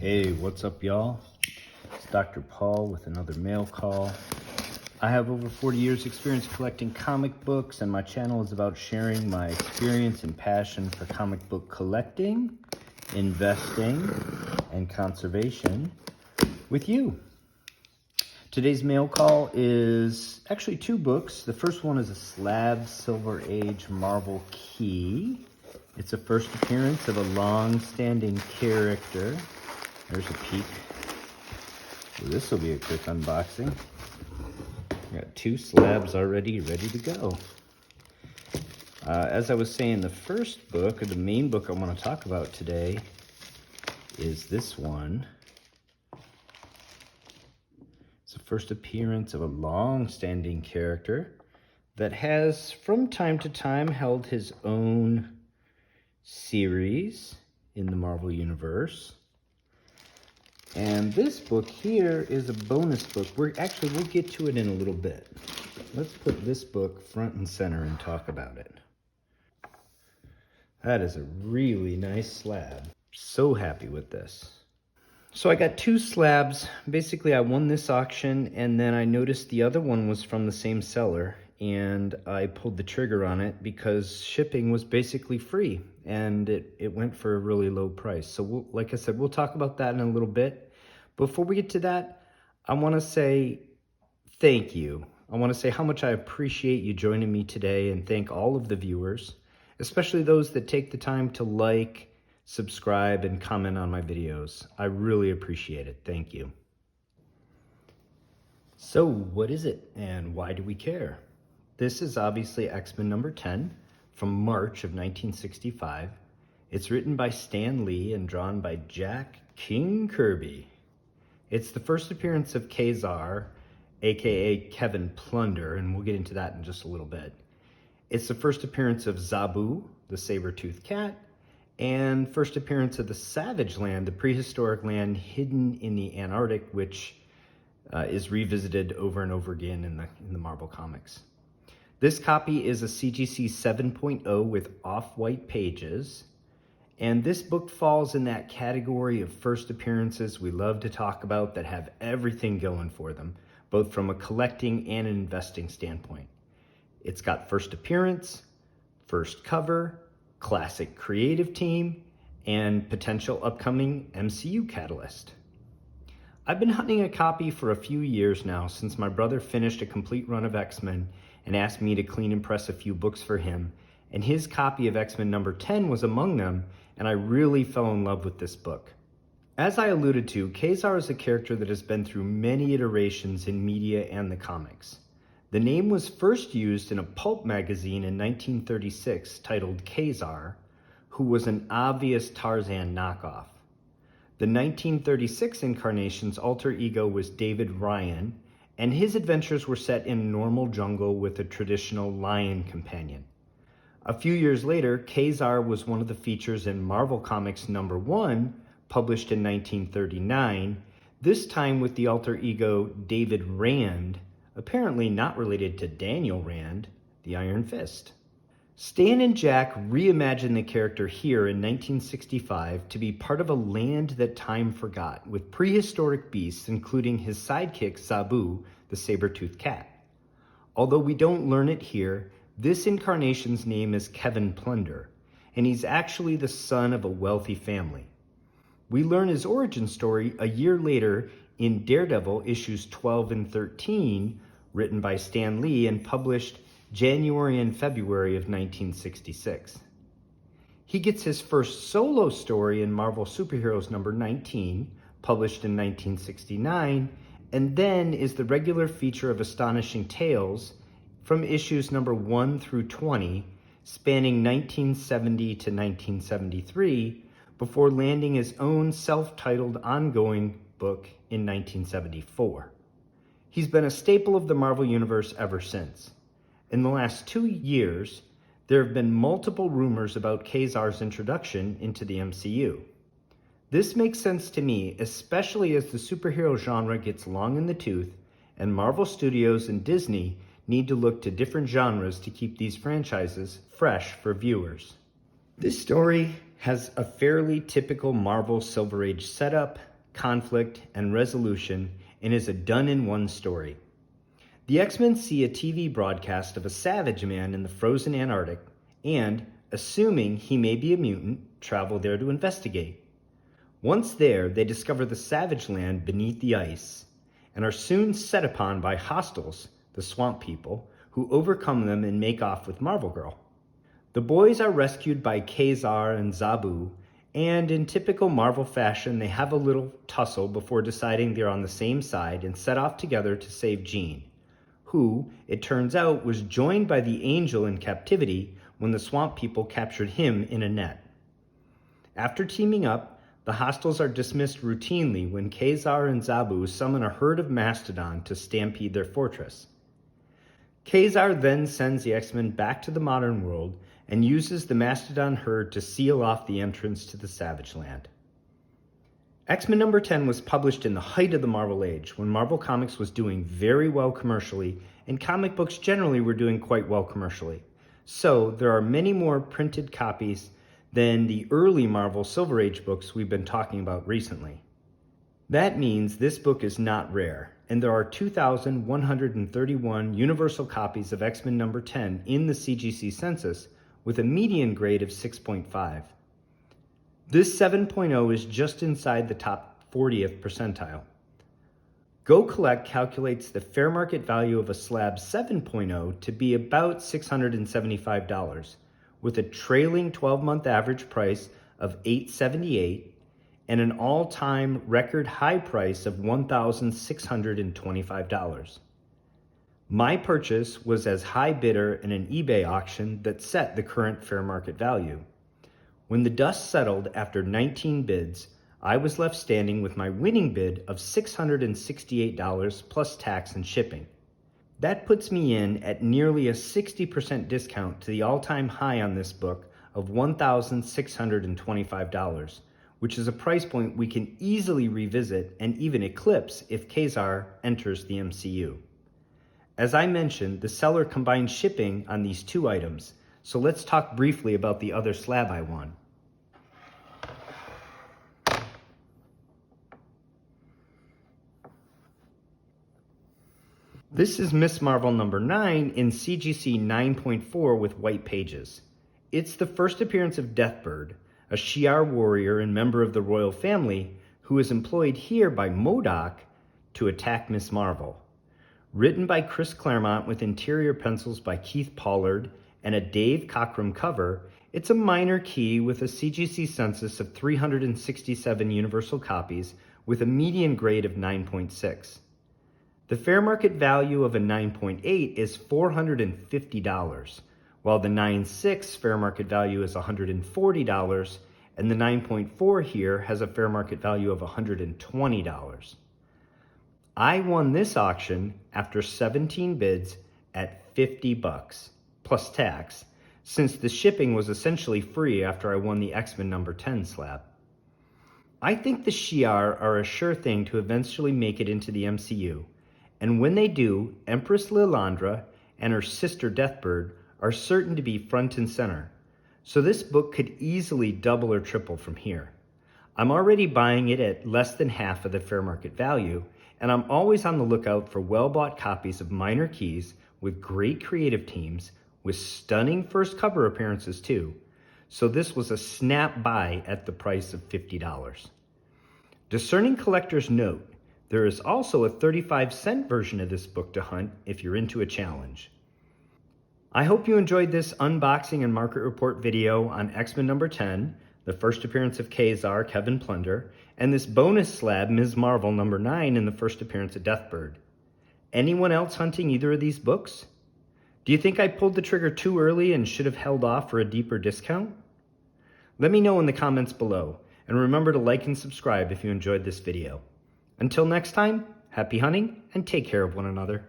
Hey, what's up, y'all? It's Dr. Paul with another mail call. I have over 40 years experience collecting comic books, and my channel is about sharing my experience and passion for comic book collecting, investing, and conservation with you. Today's mail call is actually two books. The first one is a Slabbed Silver Age Marvel Key. It's a first appearance of a long-standing character. There's a peek. Well, this will be a quick unboxing. Got two slabs already ready to go. As I was saying, the first book, or the main book I want to talk about today, is this one. It's the first appearance of a long-standing character that has, from time to time, held his own series in the Marvel Universe. And this book here is a bonus book. We'll get to it in a little bit. Let's put this book front and center and talk about it. That is a really nice slab. So happy with this. So I got two slabs. Basically, I won this auction, and then I noticed the other one was from the same seller, and I pulled the trigger on it because shipping was basically free, and it went for a really low price. So like I said, we'll talk about that in a little bit. Before we get to that, I want to say thank you. I want to say how much I appreciate you joining me today, and thank all of the viewers, especially those that take the time to like, subscribe, and comment on my videos. I really appreciate it. Thank you. So what is it, and why do we care? This is obviously X-Men number 10 from March of 1965. It's written by Stan Lee and drawn by Jack King Kirby. It's the first appearance of Ka-Zar AKA Kevin Plunder, and we'll get into that in just a little bit. It's the first appearance of Zabu, the saber-tooth cat, and first appearance of the Savage Land, the prehistoric land hidden in the Antarctic, which is revisited over and over again in the Marvel Comics. This copy is a CGC 7.0 with off-white pages, and this book falls in that category of first appearances we love to talk about that have everything going for them, both from a collecting and an investing standpoint. It's got first appearance, first cover, classic creative team, and potential upcoming MCU catalyst. I've been hunting a copy for a few years now, since my brother finished a complete run of X-Men and asked me to clean and press a few books for him, and his copy of X-Men number 10 was among them, and I really fell in love with this book. As I alluded to, Ka-Zar is a character that has been through many iterations in media and the comics. The name was first used in a pulp magazine in 1936 titled Ka-Zar, who was an obvious Tarzan knockoff. The 1936 incarnation's alter ego was David Ryan, and his adventures were set in a normal jungle with a traditional lion companion. A few years later, Ka-Zar was one of the features in Marvel Comics number 1, published in 1939, this time with the alter ego David Rand, apparently not related to Daniel Rand, the Iron Fist. Stan and Jack reimagined the character here in 1965 to be part of a land that time forgot, with prehistoric beasts including his sidekick Zabu, the saber-tooth cat. Although we don't learn it here, this incarnation's name is Kevin Plunder, and he's actually the son of a wealthy family. We learn his origin story a year later in Daredevil issues 12 and 13, written by Stan Lee and published January and February of 1966. He gets his first solo story in Marvel Superheroes number 19, published in 1969, and then is the regular feature of Astonishing Tales from issues number 1 through 20, spanning 1970 to 1973, before landing his own self-titled ongoing book in 1974. He's been a staple of the Marvel Universe ever since. In the last 2 years, there have been multiple rumors about Ka-Zar's introduction into the MCU. This makes sense to me, especially as the superhero genre gets long in the tooth, and Marvel Studios and Disney need to look to different genres to keep these franchises fresh for viewers. This story has a fairly typical Marvel Silver Age setup, conflict, and resolution, and is a done-in-one story. The X-Men see a TV broadcast of a savage man in the frozen Antarctic and, assuming he may be a mutant, travel there to investigate. Once there, they discover the savage land beneath the ice and are soon set upon by hostiles, the swamp people, who overcome them and make off with Marvel Girl. The boys are rescued by Ka-Zar and Zabu, and in typical Marvel fashion, they have a little tussle before deciding they're on the same side and set off together to save Jean, who, it turns out, was joined by the Angel in captivity when the swamp people captured him in a net. After teaming up, the hostiles are dismissed routinely when Ka-Zar and Zabu summon a herd of mastodon to stampede their fortress. Ka-Zar then sends the X-Men back to the modern world and uses the mastodon herd to seal off the entrance to the Savage Land. X-Men number 10 was published in the height of the Marvel Age, when Marvel Comics was doing very well commercially, and comic books generally were doing quite well commercially. So there are many more printed copies than the early Marvel Silver Age books we've been talking about recently. That means this book is not rare, and there are 2,131 universal copies of X-Men number 10 in the CGC census, with a median grade of 6.5. This 7.0 is just inside the top 40th percentile. Go Collect calculates the fair market value of a Slabbed 7.0 to be about $675, with a trailing 12-month average price of $878 and an all-time record high price of $1,625. My purchase was as high bidder in an eBay auction that set the current fair market value. When the dust settled after 19 bids, I was left standing with my winning bid of $668 plus tax and shipping. That puts me in at nearly a 60% discount to the all-time high on this book of $1,625, which is a price point we can easily revisit and even eclipse if Ka-Zar enters the MCU. As I mentioned, the seller combined shipping on these two items, so let's talk briefly about the other slab I won. This is Miss Marvel number 9 in CGC 9.4 with white pages. It's the first appearance of Deathbird, a Shi'ar warrior and member of the royal family who is employed here by MODOK to attack Miss Marvel. Written by Chris Claremont with interior pencils by Keith Pollard and a Dave Cockrum cover, it's a minor key with a CGC census of 367 universal copies with a median grade of 9.6. The fair market value of a 9.8 is $450, while the 9.6 fair market value is $140, and the 9.4 here has a fair market value of $120. I won this auction after 17 bids at $50 plus tax, since the shipping was essentially free after I won the X-Men number 10 slab. I think the Shi'ar are a sure thing to eventually make it into the MCU, and when they do, Empress Lilandra and her sister Deathbird are certain to be front and center, so this book could easily double or triple from here. I'm already buying it at less than half of the fair market value, and I'm always on the lookout for well-bought copies of minor keys with great creative teams, with stunning first cover appearances too, so this was a snap buy at the price of $50. Discerning collectors note, there is also a 35-cent version of this book to hunt if you're into a challenge. I hope you enjoyed this unboxing and market report video on X-Men number 10, the first appearance of Ka-Zar, Kevin Plunder, and this bonus slab, Ms. Marvel number 9, in the first appearance of Deathbird. Anyone else hunting either of these books? Do you think I pulled the trigger too early and should have held off for a deeper discount? Let me know in the comments below, and remember to like and subscribe if you enjoyed this video. Until next time, happy hunting and take care of one another.